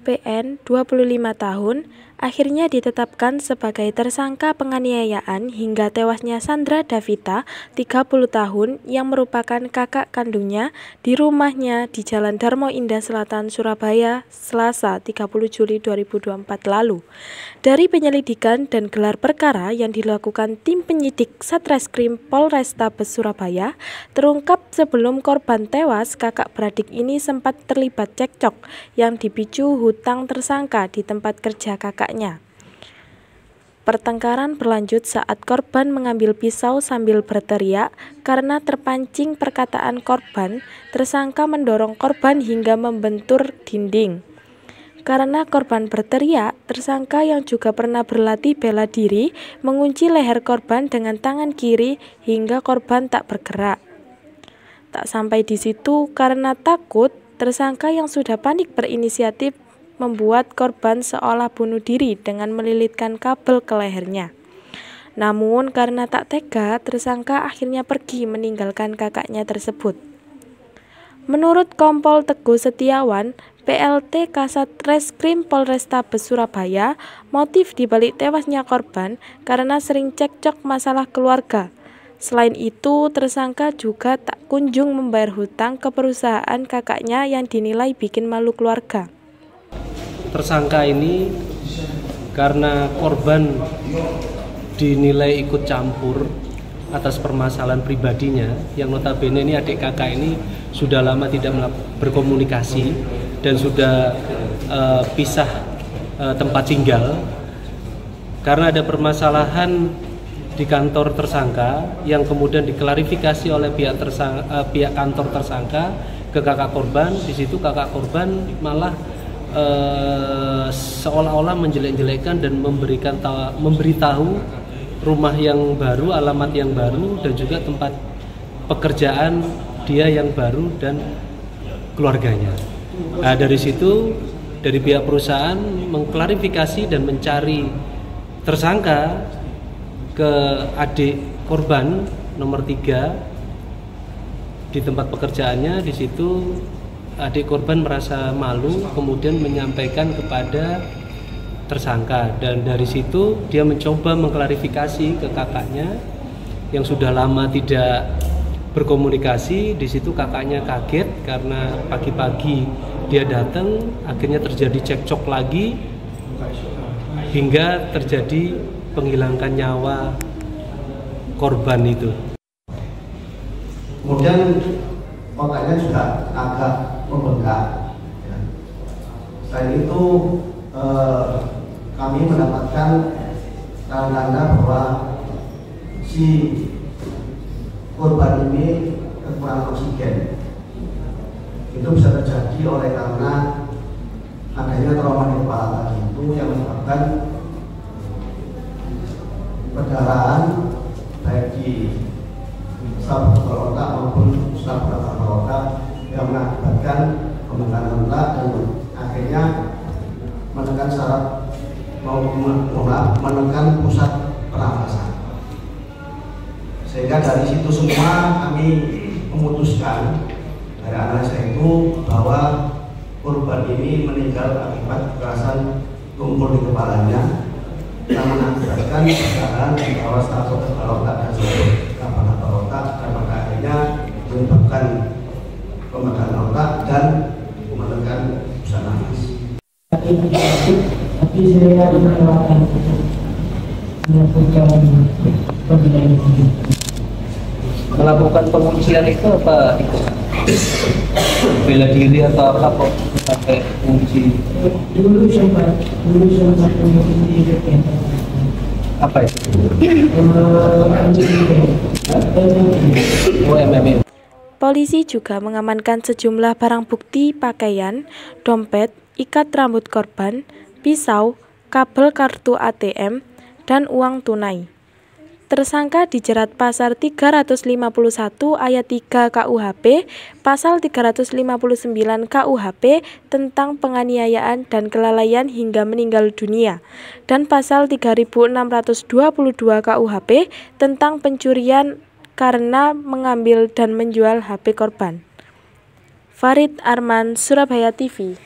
PN 25 tahun akhirnya ditetapkan sebagai tersangka penganiayaan hingga tewasnya Sandra Davita 30 tahun yang merupakan kakak kandungnya di rumahnya di Jalan Darmo Indah Selatan, Surabaya, Selasa 30 Juli 2024 lalu. Dari penyelidikan dan gelar perkara yang dilakukan tim penyidik Satreskrim Polrestabes Surabaya, terungkap sebelum korban tewas, kakak beradik ini sempat terlibat cekcok yang dipicu hutang tersangka di tempat kerja kakaknya. Pertengkaran berlanjut saat korban mengambil pisau sambil berteriak karena terpancing perkataan korban. Tersangka mendorong korban hingga membentur dinding. Karena korban berteriak, tersangka yang juga pernah berlatih bela diri mengunci leher korban dengan tangan kiri hingga korban tak bergerak. Tak sampai di situ, karena takut, tersangka yang sudah panik berinisiatif membuat korban seolah bunuh diri dengan melilitkan kabel ke lehernya. Namun karena tak tega, tersangka akhirnya pergi meninggalkan kakaknya tersebut. Menurut Kompol Teguh Setiawan, PLT Kasatreskrim Polrestabes Surabaya, motif dibalik tewasnya korban karena sering cekcok masalah keluarga. Selain itu, tersangka juga tak kunjung membayar hutang ke perusahaan kakaknya yang dinilai bikin malu keluarga. Tersangka ini karena korban dinilai ikut campur atas permasalahan pribadinya, yang notabene ini adik kakak ini sudah lama tidak berkomunikasi dan sudah pisah tempat tinggal. Karena ada permasalahan di kantor tersangka yang kemudian diklarifikasi oleh pihak kantor tersangka ke kakak korban. Di situ kakak korban malah seolah-olah menjelek-jelekan dan memberitahu rumah yang baru, alamat yang baru, dan juga tempat pekerjaan dia yang baru dan keluarganya. Nah, dari situ dari pihak perusahaan mengklarifikasi dan mencari tersangka ke adik korban nomor 3 di tempat pekerjaannya. Di situ adik korban merasa malu, kemudian menyampaikan kepada tersangka, dan dari situ dia mencoba mengklarifikasi ke kakaknya yang sudah lama tidak berkomunikasi. Di situ kakaknya kaget karena pagi-pagi dia datang, akhirnya terjadi cekcok lagi hingga terjadi penghilangkan nyawa korban itu. Kemudian otaknya juga agak membengkak. Ya. Selain itu kami mendapatkan tanda-tanda bahwa si korban ini kekurangan oksigen. Itu bisa terjadi oleh karena adanya trauma di kepala tadi itu yang menyebabkan perdarahan baik di sub-belakang otak maupun sub-belakang otak yang mengakibatkan pembengkakan otak dan akhirnya menekan saraf menekan pusat pernafasan. Sehingga dari situ semua kami memutuskan dari analisa itu bahwa korban ini meninggal akibat kekerasan tumpul di kepalanya yang mengakibatkan perdarahan di bawah saraf otak dan sub-belakang otak, dan pada akhirnya menyebabkan pembengkakan otak dan menekan pusat nafas. Tapi saya melakukan penguncian itu apa? Bela diri atau apa kok pakai kunci? Dulu sempat mengunci apa itu? MMA. Polisi juga mengamankan sejumlah barang bukti pakaian, dompet, ikat rambut korban, pisau, kabel kartu ATM, dan uang tunai. Tersangka dijerat pasal 351 ayat 3 KUHP, pasal 359 KUHP tentang penganiayaan dan kelalaian hingga meninggal dunia, dan pasal 3622 KUHP tentang pencurian karena mengambil dan menjual HP korban. Farid Arman, Surabaya TV.